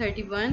31।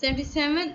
77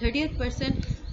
30%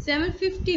750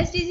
SDG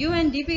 UNDP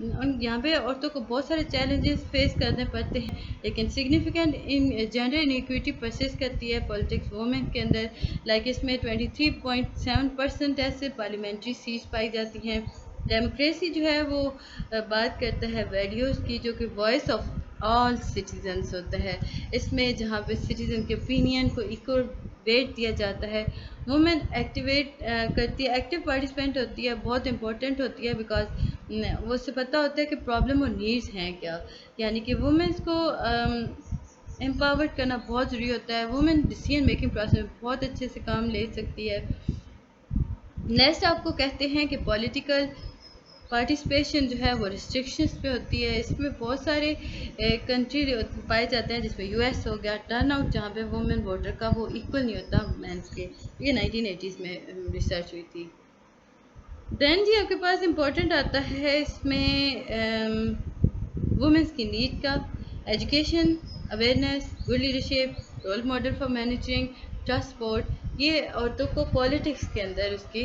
یہاں پہ عورتوں کو بہت سارے چیلنجز فیس کرنے پڑتے ہیں، لیکن سگنیفیکنٹ جینڈر انیکویٹی پرسسٹ کرتی ہے پولیٹکس وومن کے اندر. لائک اس میں 23.7% ایسے پارلیمنٹری سیٹس پائی جاتی ہیں. ڈیموکریسی جو ہے وہ بات کرتا ہے ویلیوز کی، جو کہ وائس آف آل سٹیزنس ہوتا ہے. اس میں جہاں پہ سٹیزن کے اوپینین کو ایکول ویٹ دیا جاتا ہے. وومن ایکٹیویٹ کرتی ہے، ایکٹیو پارٹیسپینٹ ہوتی ہے، بہت امپورٹنٹ ہوتی ہے بیکاز وہ سے پتہ ہوتا ہے کہ پرابلم اور نیڈس ہیں کیا. یعنی کہ وومنس کو امپاورڈ کرنا بہت ضروری ہوتا ہے. وومن ڈیسیژن میکنگ پروسیس میں بہت اچھے سے کام لے سکتی ہے. نیکسٹ آپ کو کہتے ہیں کہ پولیٹیکل پارٹیسپیشن جو ہے وہ ریسٹرکشنس پہ ہوتی ہے. اس میں بہت سارے کنٹری پائے جاتے ہیں، جس میں یو ایس ہو گیا. ٹرن آؤٹ جہاں پہ وومن ووٹر کا وہ ایکول نہیں ہوتا مینس کے. یہ 1980s میں ریسرچ ہوئی تھی. دین جی آپ کے پاس امپورٹنٹ آتا ہے اس میں وومنس کی نیڈ کا education, awareness, good leadership, role model for managing, transport. یہ عورتوں کو پالیٹکس کے اندر اس کی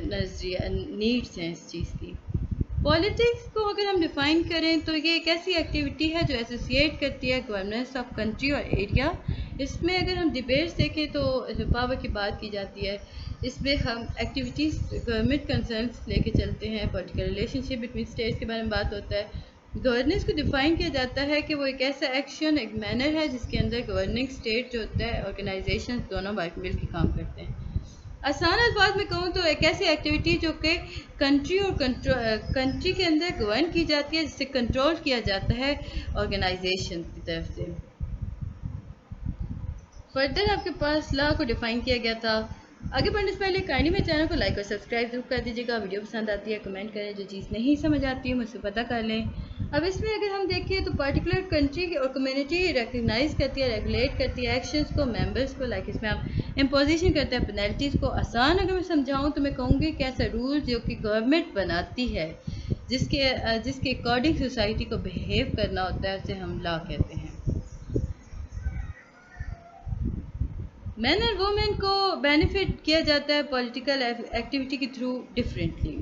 نظریہ نیڈس ہیں اس چیز کی. پالیٹکس کو اگر ہم ڈیفائن کریں تو یہ ایک ایسی ایکٹیویٹی ہے جو ایسوسیٹ کرتی ہے گورننس آف کنٹری اور ایریا. اس میں اگر ہم ڈبیٹس دیکھیں تو پاور کی بات کی جاتی ہے. اس میں ہم ایکٹیویٹیز گورنمنٹ کنسرنس لے کے چلتے ہیں. پولیٹیکل ریلیشن شپ بٹوین اسٹیٹس کے بارے میں بات ہوتا ہے. گورننس کو ڈیفائن کیا جاتا ہے کہ وہ ایک ایسا ایکشن، ایک مینر ہے جس کے اندر گورننگ اسٹیٹ جو ہوتا ہے، آرگنائزیشن دونوں مل کے کام کرتے ہیں. آسان الفاظ میں کہوں تو ایک ایسی ایکٹیویٹی جو کہ کنٹری اور کنٹری کے اندر گورن کی جاتی ہے، جس سے کنٹرول کیا جاتا ہے آرگنائزیشن کی طرف سے. فردر آپ کے پاس لا کو ڈیفائن کیا گیا تھا. آگے بڑھنے سے پہلے کائنڈلی میرے چینل کو لائک اور سبسکرائب ضرور کر دیجیے گا. ویڈیو پسند آتی ہے کمنٹ کریں، جو چیز نہیں سمجھ آتی ہے مجھ سے پتہ کر لیں. اب اس میں اگر ہم دیکھیں تو پارٹیکولر کنٹری اور کمیونٹی ریکگنائز کرتی ہے، ریگولیٹ کرتی ہے ایکشنز کو، ممبرس کو. لائک اس میں ہم امپوزیشن کرتے ہیں پینلٹیز کو. آسان اگر میں سمجھاؤں تو میں کہوں گی کہ ایسا رول جو کہ گورنمنٹ بناتی ہے، جس کے اکارڈنگ سوسائٹی کو بہیو کرنا ہوتا ہے، اسے ہم لا کہتے ہیں. مین اور وومن کو بینیفٹ کیا جاتا ہے پولیٹیکل ایکٹیویٹی کے تھرو ڈفرینٹلی.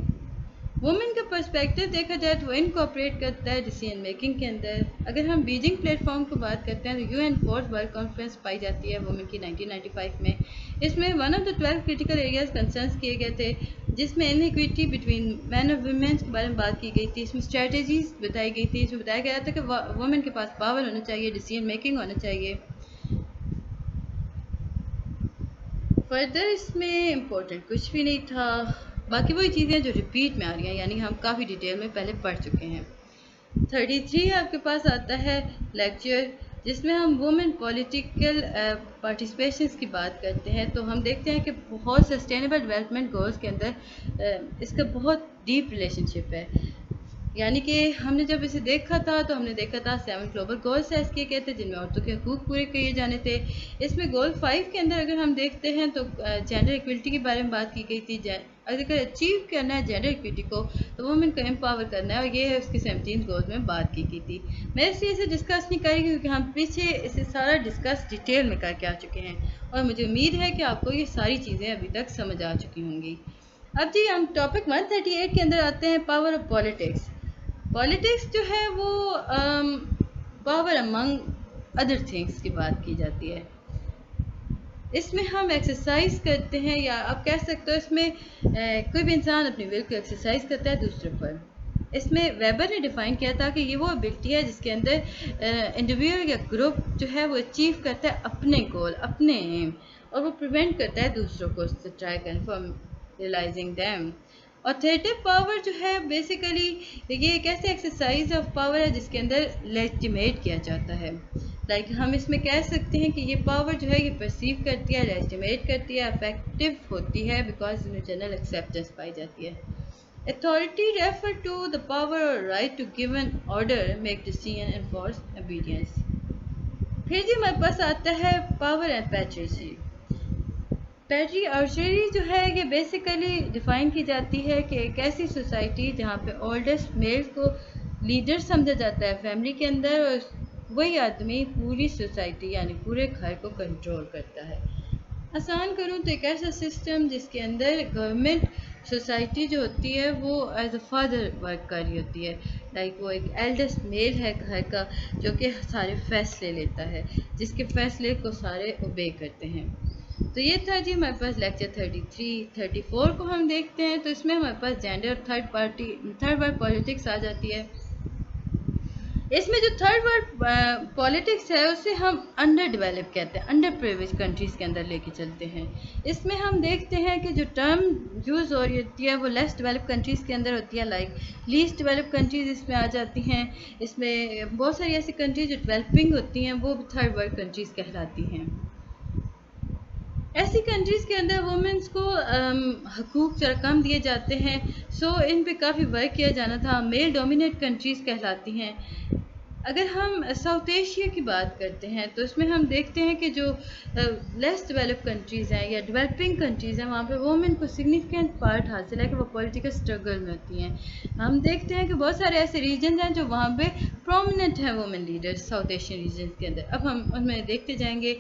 وومن کا پرسپیکٹو دیکھا جائے تو وہ انکوپریٹ کرتا ہے ڈیسیژن میکنگ کے اندر. اگر ہم بیجنگ پلیٹ فارم کو بات کرتے ہیں تو UN فورتھ ورلڈ کانفرنس پائی جاتی ہے وومن کی 1995 میں. اس میں 1 of the 12 critical areas concerns کیے گئے تھے، جس میں انیکویٹی بٹوین مین اور ویمنس کے بارے میں بات کی گئی تھی. اس میں اسٹریٹجیز بتائی گئی تھی. اس میں بتایا گیا تھا کہ وومن کے پاس پاور ہونا چاہیے، ڈیسیژن میکنگ ہونا چاہیے. فردر اس میں امپورٹنٹ کچھ بھی نہیں تھا، باقی وہی چیزیں جو ریپیٹ میں آ رہی ہیں، یعنی ہم کافی ڈیٹیل میں پہلے پڑھ چکے ہیں. 33 آپ کے پاس آتا ہے لیکچر، جس میں ہم وومن پولیٹیکل پارٹیسپیشنز کی بات کرتے ہیں. تو ہم دیکھتے ہیں کہ بہت سسٹینیبل ڈیولپمنٹ گولز کے اندر اس کا بہت ڈیپ ریلیشن شپ ہے. یعنی کہ ہم نے جب اسے دیکھا تھا تو ہم نے دیکھا تھا 7 گلوبل گولز سیٹ کیے گئے تھے، جن میں عورتوں کے حقوق پورے کیے جانے تھے. اس میں گول 5 کے اندر اگر ہم دیکھتے ہیں تو جینڈر ایکویلٹی کے بارے میں بات کی گئی تھی. اگر اچیو کرنا ہے جینڈر ایکویٹی کو تو وومن کو امپاور کرنا ہے، اور یہ ہے اس کے 17 گولز میں بات کی گئی تھی. میں اس لیے اسے ڈسکس نہیں کریں گی کیونکہ ہم پیچھے اسے سارا ڈسکس ڈیٹیل میں کر کے آ چکے ہیں، اور مجھے امید ہے کہ آپ کو یہ ساری چیزیں ابھی تک سمجھ آ چکی ہوں گی. اب جی ہم ٹاپک 138 کے اندر آتے ہیں، پاور آف پالیٹکس. پالیٹکس جو ہے وہ پاور امنگ ادر تھنگس کی بات کی جاتی ہے. اس میں ہم ایکسرسائز کرتے ہیں، یا آپ کہہ سکتے ہو اس میں کوئی بھی انسان اپنی ول کو ایکسرسائز کرتا ہے دوسرے پر. اس میں ویبر نے ڈیفائن کیا تھا کہ یہ وہ ابلٹی ہے جس کے اندر انڈیویجول یا گروپ جو ہے وہ اچیو کرتا ہے اپنے گول، اپنے ایم، اور وہ پریونٹ کرتا ہے دوسروں کو اس سے ٹرائی کرنے from realising them. Authoritative power جو ہے بیسیکلی یہ ایک ایسے ایکسرسائز آف پاور ہے جس کے اندر لیجٹیمیٹ کیا جاتا ہے. لائک ہم اس میں کہہ سکتے ہیں کہ یہ پاور جو ہے یہ پرسیو کرتی ہے، لیجٹیمیٹ کرتی ہے، افیکٹو ہوتی ہے بیکاز میں جنرل ایکسیپٹنس پائی جاتی ہے. Authority refer to the power or right to give an order, make decision, enforce obedience. پھر جی ہمارے پاس آتا ہے پاور اینڈ پیٹریسی. پیٹری آرچری جو ہے یہ بیسیکلی ڈیفائن کی جاتی ہے کہ ایک ایسی سوسائٹی جہاں پہ اولڈسٹ میل کو لیڈر سمجھا جاتا ہے فیملی کے اندر، اور وہی آدمی پوری سوسائٹی یعنی پورے گھر کو کنٹرول کرتا ہے. آسان کروں تو ایک ایسا سسٹم جس کے اندر گورنمنٹ سوسائٹی جو ہوتی ہے وہ ایز اے فادر ورک کر رہی ہوتی ہے. لائک وہ ایک ایلڈسٹ میل ہے گھر کا جو کہ سارے فیصلے لیتا ہے، جس کے فیصلے کو سارے اوبے کرتے ہیں. تو یہ تھا جی ہمارے پاس لیکچر 33. 34 کو ہم دیکھتے ہیں تو اس میں ہمارے پاس جینڈر اور تھرڈ ورلڈ پالیٹکس آ جاتی ہے. اس میں جو تھرڈ ورلڈ پالیٹکس ہے اسے ہم انڈر ڈیولپ کہتے ہیں، انڈر پریویج کنٹریز کے اندر لے کے چلتے ہیں. اس میں ہم دیکھتے ہیں کہ جو ٹرم یوز ہو رہی ہوتی ہے وہ لیس ڈیولپ کنٹریز کے اندر ہوتی ہے، لائک لیسٹ ڈیولپ کنٹریز اس میں آ جاتی ہیں. اس میں بہت ساری ایسی کنٹریز جو ڈیولپنگ ہوتی ہیں وہ بھی تھرڈ ورلڈ کنٹریز کہلاتی ہیں. ایسی کنٹریز کے اندر وومنس کو حقوق ذرا کم دیے جاتے ہیں، سو ان پہ کافی ورک کیا جانا تھا. میل ڈومینیٹ کنٹریز کہلاتی ہیں. اگر ہم ساؤتھ ایشیا کی بات کرتے ہیں تو اس میں ہم دیکھتے ہیں کہ جو لیس ڈیولپ کنٹریز ہیں یا ڈیولپنگ کنٹریز ہیں وہاں پہ وومن کو سگنیفیکنٹ پارٹ حاصل ہے کہ وہ پولیٹیکل اسٹرگل میں ہوتی ہیں. ہم دیکھتے ہیں کہ بہت سارے ایسے ریجنز ہیں جو وہاں پہ پرومیننٹ ہیں women leaders South Asian region کے اندر. اب ہم ان میں دیکھتے جائیں گے.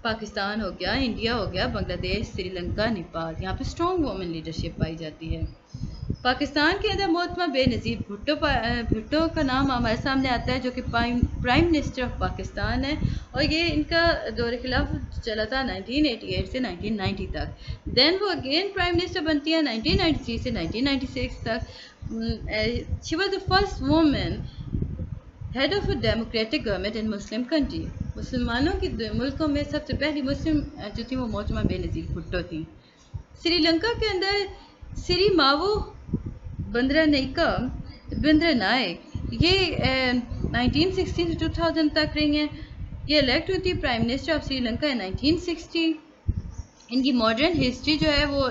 پاکستان ہو گیا، انڈیا ہو گیا، بنگلہ دیش، سری لنکا، نیپال، یہاں پہ اسٹرانگ وومن لیڈرشپ پائی جاتی ہے. پاکستان کے اندر محترمہ بے نظیر بھٹو کا نام ہمارے سامنے آتا ہے جو کہ پرائم منسٹر آف پاکستان ہے، اور یہ ان کا دور خلافت چلا تھا 1988 سے 1990 تک. دین وہ اگین پرائم منسٹر بنتی ہے 1993 سے 1996 تک. She was the first woman head of a democratic government in Muslim country. مسلمانوں کے ملکوں میں سب سے پہلی مسلم جو تھی وہ محترمہ بے نظیر بھٹو تھیں. سری لنکا کے اندر سری ماوو بندرا نائک یہ 1960 سے 2000 تک رہی ہیں. یہ الیکٹ ہوئی تھی prime minister of Sri Lanka in 1960. ان کی ماڈرن ہسٹری جو ہے وہ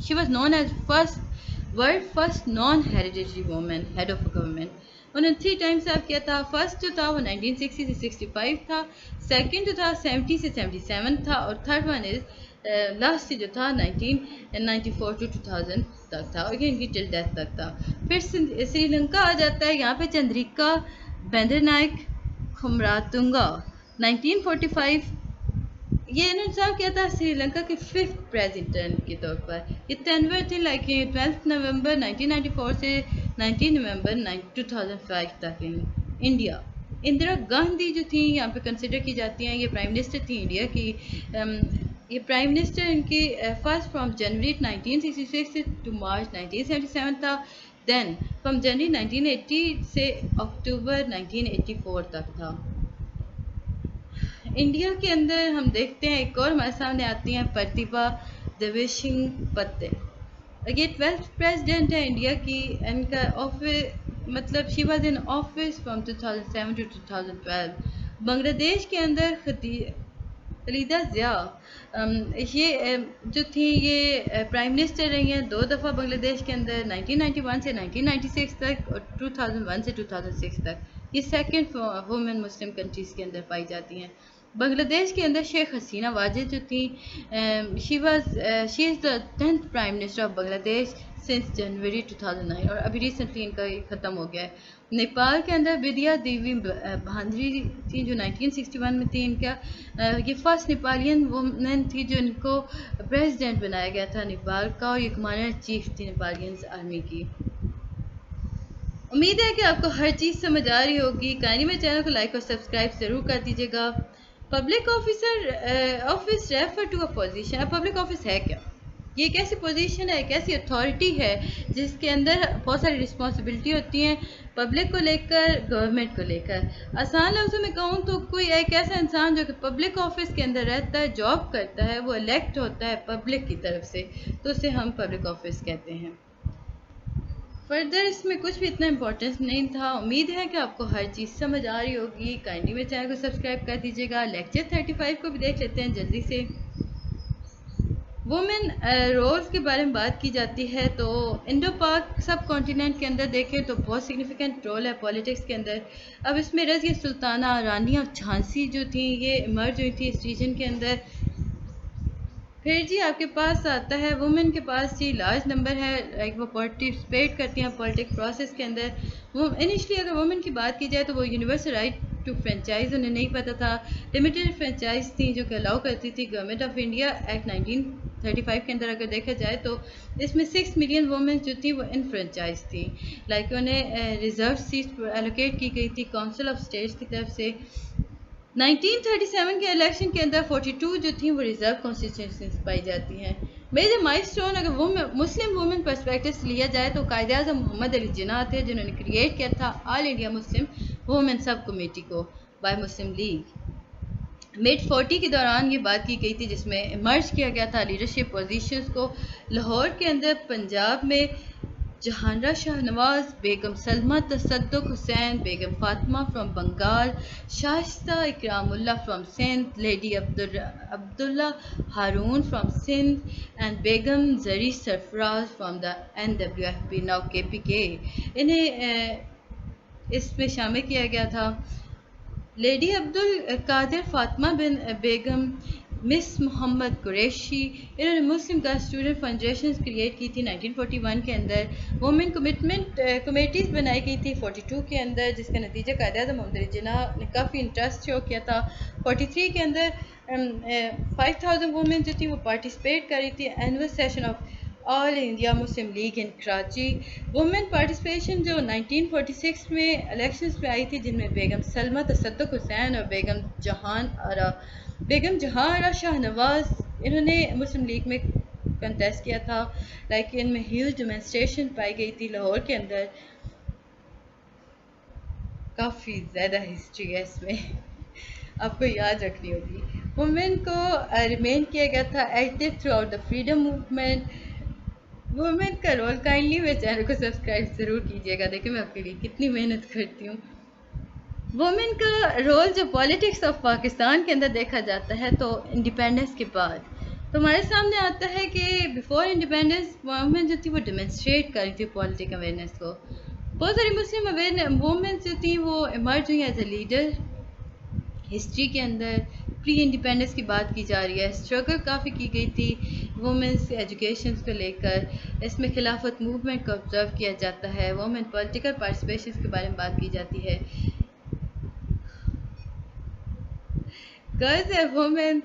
she was known as first non hereditary woman head of a government. انہوں نے 3 ٹائم سرو کیا تھا. فرسٹ جو تھا وہ 1960 سے 65 تھا، سیکنڈ جو تھا 70 سے 77 تھا، اور تھرڈ ون از لاسٹ جو تھا 1994 ٹو 2000 تک تھا، اور یہ ان کی ٹل ڈیتھ تک تھا. پھر سری لنکا آ جاتا ہے. یہاں پہ چندریکا بندر نائک کھمراتنگا 1945 یہ انہوں نے سرو کیا تھا سری لنکا کے 5th پریزیڈنٹ کے طور پر. یہ تینور تھے، لائک 12 نومبر 1994 سے 19 نومبر 2005 تک رہی. انڈیا اندرا گاندھی جو تھیں یہاں پہ کنسیڈر کی جاتی ہیں، یہ پرائم منسٹر تھی انڈیا کی. یہ پرائم منسٹر ان کی first from January 1966 to March 1977 تھا. دین فرام جنوری 1980 سے اکتوبر 1984 تک تھا. انڈیا کے اندر ہم دیکھتے ہیں ایک اور ہمارے سامنے آتی ہیں پرتیبھا دیویشنگ پتے. یہ 12th پریزیڈنٹ ہے انڈیا کی. ان کا مطلب she was in office from 2007 to 2012. Bangladesh کے اندر خلیدا ضیاء یہ جو تھیں یہ پرائم منسٹر رہی ہیں 2 دفعہ بنگلہ دیش کے اندر 1991 سے 1996 تک اور 2001 سے 2006 تک. یہ سیکنڈ وومن مسلم کنٹریز کے اندر پائی جاتی ہیں. بنگلہ دیش کے اندر شیخ حسینہ واجد جو تھیں شی از دا 10th پرائم منسٹر آف بنگلہ دیش سنس جنوری 2009، اور ابھی ریسنٹلی ان کا یہ ختم ہو گیا ہے. نیپال کے اندر بدیا دیوی بھاندری تھیں جو 1961 میں تھی. ان کا یہ فرسٹ نیپالین وومن تھی جو ان کو پریزیڈنٹ بنایا گیا تھا نیپال کا، اور یہ کمانڈر ان چیف تھی نیپالینز آرمی کی. امید ہے کہ آپ کو ہر چیز سمجھ آ رہی ہوگی. کائنڈلی میرے چینل کو لائک اور سبسکرائب ضرور کر دیجیے گا. Public office refer to a position. اب پبلک آفس ہے کیا؟ یہ ایک ایسی پوزیشن ہے، ایک ایسی اتھارٹی ہے جس کے اندر بہت ساری رسپانسبلٹی ہوتی ہیں پبلک کو لے کر، گورنمنٹ کو لے کر. آسان لفظوں میں کہوں تو کوئی ایک ایسا انسان جو کہ پبلک آفس کے اندر رہتا ہے، جاب کرتا ہے، وہ الیکٹ ہوتا ہے پبلک کی طرف سے، تو اسے ہم پبلک آفس کہتے ہیں. فردر اس میں کچھ بھی اتنا امپورٹنس نہیں تھا. امید ہے کہ آپ کو ہر چیز سمجھ آ رہی ہوگی. کائنڈلی میرے چینل کو سبسکرائب کر دیجیے گا. لیکچر 35 کو بھی دیکھ لیتے ہیں جلدی سے. وومن رولز کے بارے میں بات کی جاتی ہے تو انڈو پاک سب کانٹیننٹ کے اندر دیکھیں تو بہت سگنیفیکنٹ رول ہے پولیٹکس کے اندر. اب اس میں رضیہ سلطانہ، رانی آف جھانسی جو تھیں یہ ایمرج ہوئی تھی اس ریجن کے اندر. پھر جی آپ کے پاس آتا ہے وومن کے پاس جی لارج نمبر ہے، لائک وہ پارٹیسپیٹ کرتی ہیں پولیٹک پروسیس کے اندر. وہ انیشلی اگر وومن کی بات کی جائے تو وہ یونیورسل رائٹ ٹو فرینچائز انہیں نہیں پتہ تھا. لمیٹڈ فرینچائز تھیں جو کہ الاؤ کرتی تھی گورنمنٹ آف انڈیا ایکٹ 1935 کے اندر اگر دیکھا جائے تو اس میں 6 ملین وومن جو تھی وہ انفرنچائز تھی، لائک انہیں ریزرو سیٹ الوکیٹ کی گئی تھی کونسل آف اسٹیٹس کی طرف سے۔ 1937 کے الیکشن کے اندر 42 جو تھیں وہ ریزرو کانسٹیٹوئنسیز پائی جاتی ہیں۔ میجر مائل سٹون اگر وہ مسلم وومن پرسپیکٹو سے لیا جائے تو قائد اعظم محمد علی جناح تھے جنہوں نے کریٹ کیا تھا آل انڈیا مسلم وومن سب کمیٹی کو بائی مسلم لیگ۔ مڈ 40 کے دوران یہ بات کی گئی تھی جس میں مرج کیا گیا تھا لیڈرشپ پوزیشنز کو۔ لاہور کے اندر پنجاب میں جہانرا شاہ نواز، بیگم سلمہ Tasadduq Hussain, Begum Fatima from Bengal, Shaista Ikramullah from Sindh, lady Abdullah Haroon from Sindh and Begum Zari Sarfaraz from the NWFP now KPK، انہیں اس میں شامل کیا گیا تھا۔ لیڈی عبد القادر فاطمہ بن بیگم، مس محمد قریشی، انہوں نے مسلم گرل اسٹوڈنٹ فنڈریشنز کریٹ کی تھی 1941 کے اندر۔ وومن کمٹمنٹ کمیٹیز بنائی گئی تھی 42 کے اندر، جس کا نتیجہ قائد اعظم محمد علی جناح نے کافی انٹرسٹ شو کیا تھا۔ 43 کے اندر 5000 وومن جو تھی وہ پارٹیسپیٹ کر رہی تھی annual session of All India Muslim League in Karachi. Woman participation جو 1946 میں الیکشنز پہ آئی تھی جن میں بیگم سلمہ تصدق حسین اور بیگم جہاں آرا شاہ نواز انہوں نے مسلم لیگ میں کنٹیسٹ کیا تھا، لیکن ان میں ہیوج ڈیمانسٹریشن پائی گئی تھی لاہور کے اندر۔ کافی زیادہ ہسٹری ہے اس میں، آپ کو یاد رکھنی ہوگی۔ وومن کو ریمین کیا گیا تھا active throughout the freedom movement. Woman کا رول، کائنڈلی میرے چینل کو سبسکرائب ضرور کیجیے گا، دیکھیں میں آپ کے لیے کتنی محنت کرتی ہوں۔ وومن کا رول جو پالیٹکس آف پاکستان کے اندر دیکھا جاتا ہے تو انڈیپینڈنس کے بعد تو ہمارے سامنے آتا ہے کہ بیفور انڈیپینڈنس وومن جو تھی وہ ڈیمونسٹریٹ کر رہی تھی پولیٹیکل اویئرنیس کو۔ بہت ساری مسلم وومن جو تھیں وہ ایمرج ہوئی ایز اے لیڈر ہسٹری کے اندر۔ پری انڈیپینڈنس کی بات کی جا رہی ہے، اسٹرگل کافی کی گئی تھی وومنس ایجوکیشنس کو لے کر، اس میں خلافت موومنٹ کو آبزرو کیا جاتا ہے، وومن پولیٹیکل پارٹیسپیشنس کے بارے میں بات کی جاتی ہے۔ Girls and women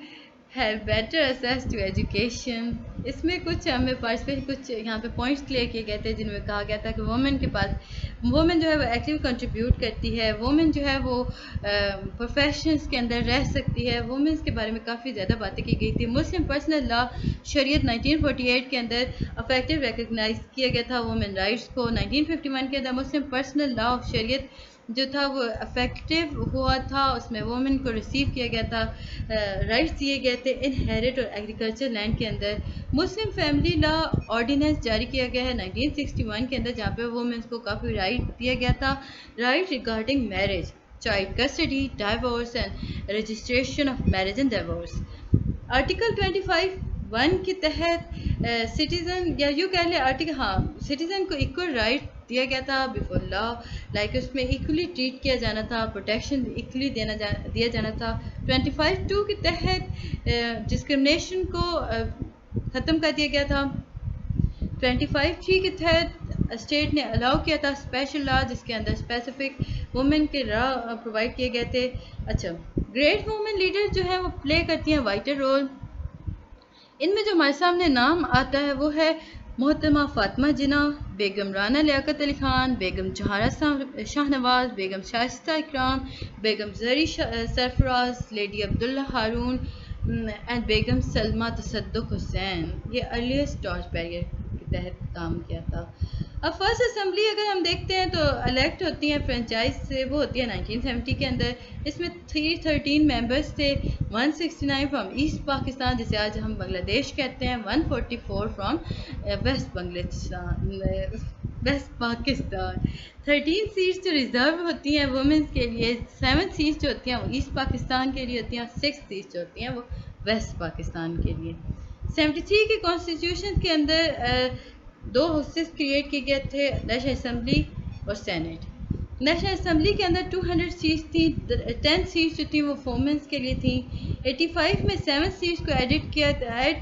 have better access to education۔ اس میں کچھ ہمیں پارٹیسپیٹ کچھ یہاں پہ پوائنٹس کلیئر کیے گئے تھے جن میں کہا گیا تھا کہ وومن کے پاس وومن جو ہے وہ ایکٹیو کنٹریبیوٹ کرتی ہے، وومن جو ہے وہ پروفیشنس کے اندر رہ سکتی ہے، وومنس کے بارے میں کافی زیادہ باتیں کی گئی تھی۔ مسلم پرسنل لا شریعت 1948 کے اندر افیکٹو ریکگنائز کیا گیا تھا وومن رائٹس کو۔ 1951 کے اندر مسلم پرسنل لا آف شریعت جو تھا وہ افیکٹو ہوا تھا، اس میں وومن کو ریسیو کیا گیا تھا، رائٹس دیے گئے تھے انہیریٹ اور ایگریکلچر لینڈ کے اندر۔ مسلم فیملی لا آرڈیننس جاری کیا گیا ہے 1961 کے اندر جہاں پہ وومنس کو کافی رائٹ دیا گیا تھا، right regarding marriage, child custody, divorce and registration of marriage and divorce. Article 25(1) کے تحت سٹیزن یا یوں کہہ لیں سٹیزن کو ایکول رائٹ دیا گیا تھا بیفور لا، لائک اس میں ایکولی ٹریٹ کیا جانا تھا، پروٹیکشن ایکولی دیا جانا تھا۔ 25(2) کے تحت ڈسکرمنیشن کو ختم کر دیا گیا تھا۔ 25(3) کے تحت اسٹیٹ نے الاؤ کیا تھا اسپیشل لا جس کے اندر اسپیسیفک وومن کے لا پرووائڈ کیے گئے تھے۔ اچھا، گریٹ وومن لیڈر جو ہے وہ پلے کرتی ہیں وائٹل رول۔ ان میں جو ہمارے سامنے نام آتا ہے وہ ہے محترمہ فاطمہ جناح، بیگم رانا لیاقت علی خان، بیگم جہارا شاہ نواز، بیگم شائستہ اکرام، بیگم زری سرفراز، لیڈی عبداللہ ہارون اینڈ بیگم سلمہ تصدق حسین۔ یہ ارلیسٹ ٹارچ بیریئر کے تحت کام کیا تھا۔ اب فرسٹ اسمبلی اگر ہم دیکھتے ہیں تو الیکٹ ہوتی ہیں فرنچائز سے، وہ ہوتی ہے 1970 کے اندر۔ اس میں 313 ممبرس تھے، 169 فرام ایسٹ پاکستان جسے آج ہم بنگلہ دیش کہتے ہیں، 144 فرام ویسٹ پاکستان۔ 13 سیٹس جو ریزرو ہوتی ہیں وومنس کے لیے، 7 سیٹس جو ہوتی ہیں وہ ایسٹ پاکستان کے لیے ہوتی ہیں، اور 6 سیٹس جو ہوتی ہیں وہ ویسٹ پاکستان کے لیے۔ 73 کے کانسٹیٹیوشن کے اندر 2 ہاؤسز کریٹ کیے گئے تھے، نیشنل اسمبلی اور سینٹ۔ نیشنل اسمبلی کے اندر 200 سیٹس تھیں، 10 سیٹس جو تھیں وہ وومنس کے لیے تھیں۔ 85 میں 7 سیٹس کو ایڈ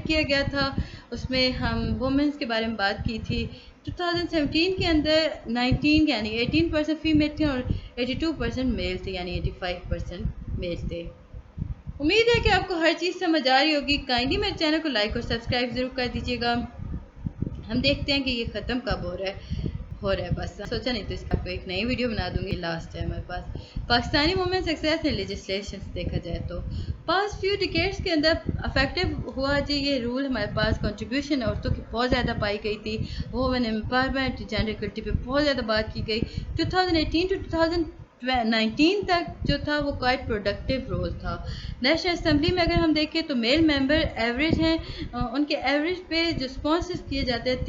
کیا گیا تھا، اس میں ہم وومنس کے بارے میں بات کی تھی۔ 2017 کے اندر 19 یعنی 18% فیمیل تھے اور 82% میل تھے، یعنی 85% میل تھے۔ امید ہے کہ آپ کو ہر چیز سمجھ آ رہی ہوگی. کائنڈلی میرے چینل کو لائک اور سبسکرائب ضرور کر دیجیے گا. ہم دیکھتے ہیں کہ یہ ختم کب ہو رہا ہے. بس سوچا نہیں تو اس کا ایک نئی ویڈیو بنا دوں گی. لاسٹ ہے ہمارے پاس Pakistani women success in legislation دیکھا جائے تو پاسٹ فیو ڈیکیڈس کے اندر افیکٹو ہوا جی یہ رول. ہمارے پاس کنٹریبیوشن عورتوں کی بہت زیادہ پائی گئی تھی. وومن امپاورمنٹ جینڈر اکوالٹی پہ بہت زیادہ بات کی گئی. 2018 ٹو 2019 تک جو تھا وہ کوائٹ پروڈکٹیو رول تھا. نیشنل اسمبلی میں اگر ہم دیکھیں تو میل ممبر ایوریج ہیں, ان کے ایوریج پہ جو اسپانسز کیے جاتے ہیں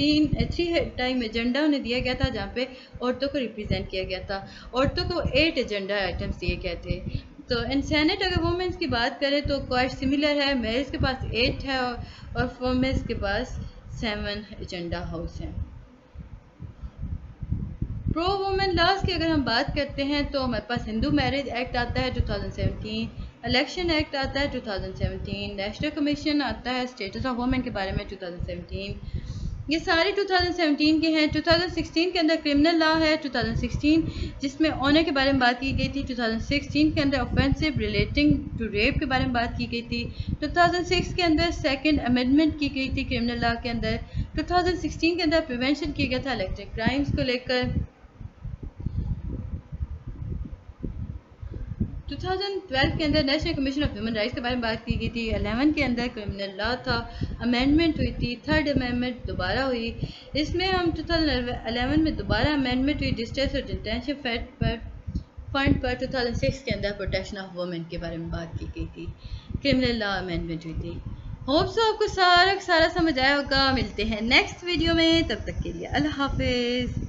3 ٹائم ایجنڈا انہیں دیا گیا تھا جہاں پہ عورتوں کو ریپرزینٹ کیا گیا تھا. عورتوں کو 8 ایجنڈا آئٹمس دیے گئے تھے. تو ان سینٹ اگر وومنس کی بات کریں تو کوائٹ سملر ہے. میلز کے پاس 8 ہے اور وومنس کے پاس 7 ایجنڈا ہاؤس ہیں. پرو وومن لاز کی اگر ہم بات کرتے ہیں تو ہمارے پاس ہندو میرج ایکٹ آتا ہے 2017, الیکشن ایکٹ آتا ہے 2017, نیشنل کمیشن آتا ہے اسٹیٹس آف وومن کے بارے میں 2017. یہ سارے 2017 کے ہیں. 2016 کے اندر کرمنل لا ہے 2016 جس میں آنر کے بارے میں بات کی گئی تھی. 2016 کے اندر آفینسو ریلیٹنگ ٹو ریپ کے بارے میں بات کی گئی تھی. 2006 کے اندر سیکنڈ امینڈمنٹ کی گئی تھی کرمنل لا کے اندر. 2016 کے اندر پریونشن کیا گیا تھا الیکٹرک کرائمز کو لے کر. 2012 کے اندر national commission of human rights کے بارے میں بات کی گئی تھی. 11 کے اندر کرمنل لا تھا, امینڈمنٹ ہوئی تھی. 3rd امینڈمنٹ دوبارہ ہوئی. اس میں ہم 2011 میں دوبارہ امینڈمنٹ ہوئی ڈسٹریس اور ڈیٹینشن فنڈ پر. 2006 کے اندر پروٹیکشن آف وومن کے بارے میں بات کی گئی تھی. کرمنل لا امینڈمنٹ ہوئی تھی. ہوپ سو آپ کو سارا سمجھ آیا ہوگا. ملتے ہیں نیکسٹ ویڈیو میں, تب تک کے لیے اللہ حافظ.